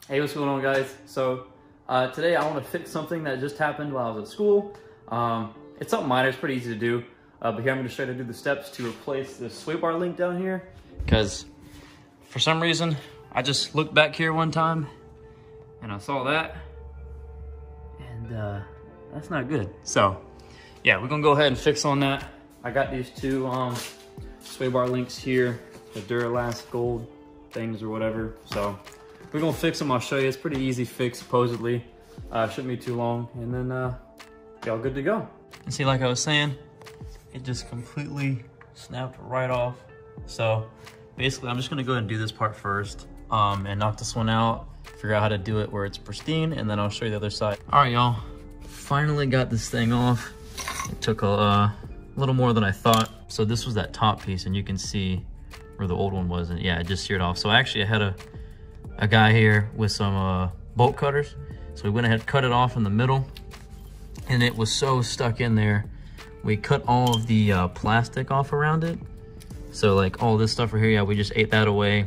Hey, what's going on, guys? So today I want to fix something that just happened while I was at school. It's something minor, it's pretty easy to do. But here I'm going to show you how to do the steps to replace this sway bar link down here. Because for some reason, I just looked back here one time and I saw that. And that's not good. So yeah, we're going to go ahead and fix on that. I got these two sway bar links here, the Duralast gold things or whatever. So we're gonna fix them. I'll show you. It's pretty easy fix, supposedly. Shouldn't be too long, and then y'all good to go. And see, like I was saying, it just completely snapped right off. So basically, I'm just gonna go ahead and do this part first, and knock this one out. Figure out how to do it where it's pristine, and then I'll show you the other side. All right, y'all. Finally got this thing off. It took a little more than I thought. So this was that top piece, and you can see where the old one was, and yeah, it just sheared off. So actually, I had a guy here with some bolt cutters, so we went ahead and cut it off in the middle, and it was so stuck in there. We cut all of the plastic off around it, so like all this stuff right here, yeah, we just ate that away.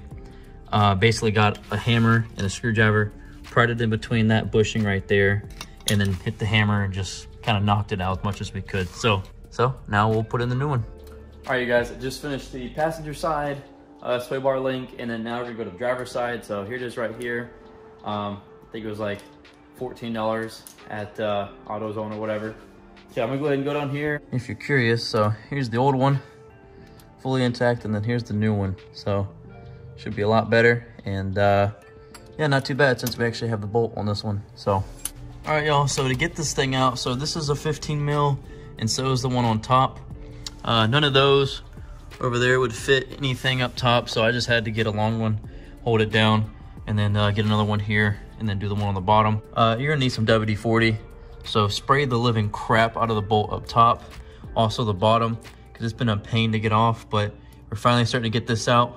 Basically got a hammer and a screwdriver, pried it in between that bushing right there, and then hit the hammer and just kind of knocked it out as much as we could. So now we'll put in the new one. All right, you guys, I just finished the passenger side sway bar link, and then now we're gonna go to the driver's side. So here it is right here. I think it was like $14 at AutoZone or whatever. So I'm gonna go ahead and go down here. If you're curious, so here's the old one, fully intact, and then here's the new one. So should be a lot better, and yeah, not too bad since we actually have the bolt on this one. So all right, y'all, so to get this thing out, so this is a 15 mil, and so is the one on top. None of those over there would fit anything up top, so I just had to get a long one, hold it down, and then get another one here, and then do the one on the bottom. You're gonna need some WD-40, so spray the living crap out of the bolt up top, also the bottom, because it's been a pain to get off, but we're finally starting to get this out.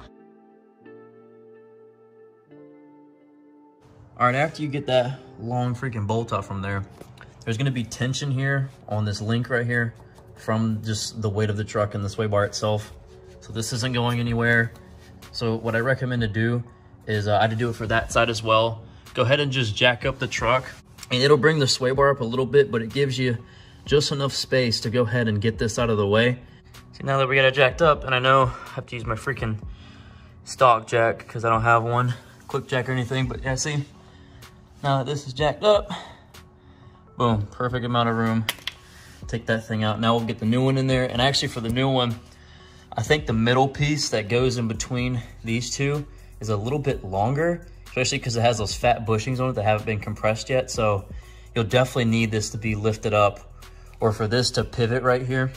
All right, after you get that long freaking bolt out from there, there's gonna be tension here on this link right here from just the weight of the truck and the sway bar itself. So this isn't going anywhere. So what I recommend to do is, I had to do it for that side as well. Go ahead and just jack up the truck, and it'll bring the sway bar up a little bit, but it gives you just enough space to go ahead and get this out of the way. See, now that we got it jacked up, and I know I have to use my freaking stock jack because I don't have one, quick jack or anything, but yeah, see, now that this is jacked up, boom, perfect amount of room. Take that thing out. Now we'll get the new one in there, and actually for the new one, I think the middle piece that goes in between these two is a little bit longer, especially because it has those fat bushings on it that haven't been compressed yet. So you'll definitely need this to be lifted up, or for this to pivot right here.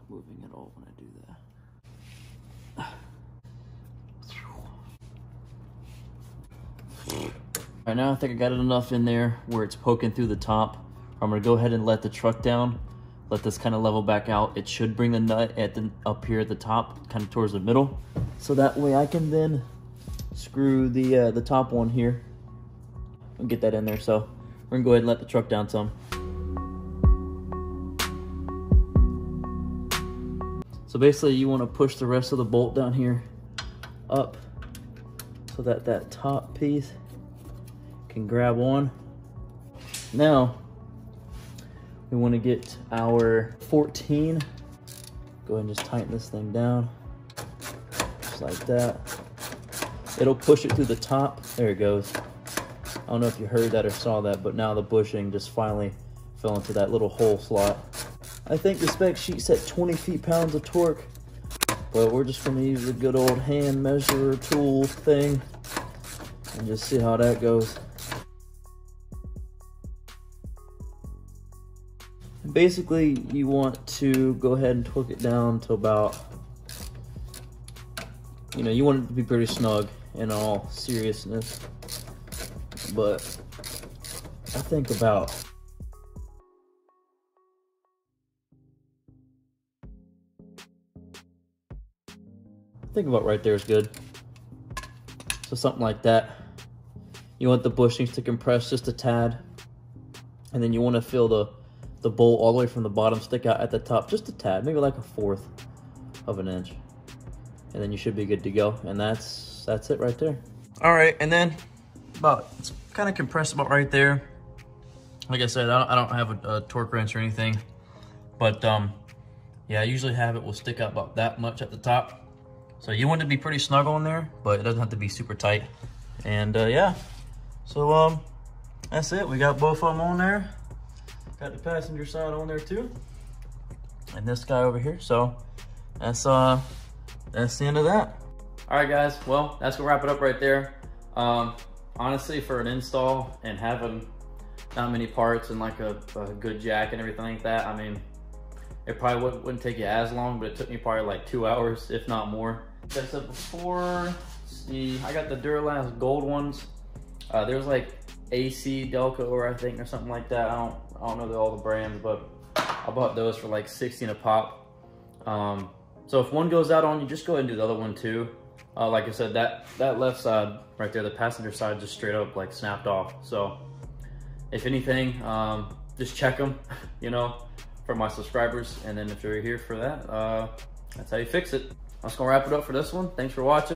Moving at all when I do that. All right, now I think I got it enough in there where it's poking through the top. I'm gonna go ahead and let the truck down, let this kind of level back out. It should bring the nut up here at the top, kind of towards the middle. So that way I can then screw the top one here and get that in there. So we're gonna go ahead and let the truck down some. So basically you want to push the rest of the bolt down here up so that that top piece can grab on. Now we want to get our 14. Go ahead and just tighten this thing down just like that. It'll push it through the top. There it goes. I don't know if you heard that or saw that, but now the bushing just finally fell into that little hole slot. I think the spec sheet said 20 feet-pounds of torque, but we're just going to use the good old hand measurer tool thing and just see how that goes. And basically, you want to go ahead and torque it down to about, you want it to be pretty snug in all seriousness, but I think about think about right there is good. So something like that. You want the bushings to compress just a tad. And then you want to feel the bolt all the way from the bottom stick out at the top just a tad, maybe like 1/4 of an inch. And then you should be good to go. And that's it right there. All right, and then it's kind of compressed about right there. Like I said, I don't have a torque wrench or anything, but yeah, I usually have it will stick out about that much at the top. So you want it to be pretty snug on there, but it doesn't have to be super tight. And yeah, so that's it. We got both of them on there. Got the passenger side on there too, and this guy over here. So that's the end of that. All right, guys. Well, that's gonna wrap it up right there. Honestly, for an install and having not many parts and like a good jack and everything like that, I mean, it probably wouldn't take you as long, but it took me probably like 2 hours, if not more. Like I said before, I got the Duralast gold ones. There's like AC Delco, or I think, or something like that. I don't know all the brands, but I bought those for like 16 a pop. So if one goes out on you, just go ahead and do the other one too. Like I said, that left side right there, the passenger side, just straight up like snapped off. So if anything, just check them, you know, for my subscribers. And then if you're here for that, that's how you fix it. That's gonna wrap it up for this one. Thanks for watching.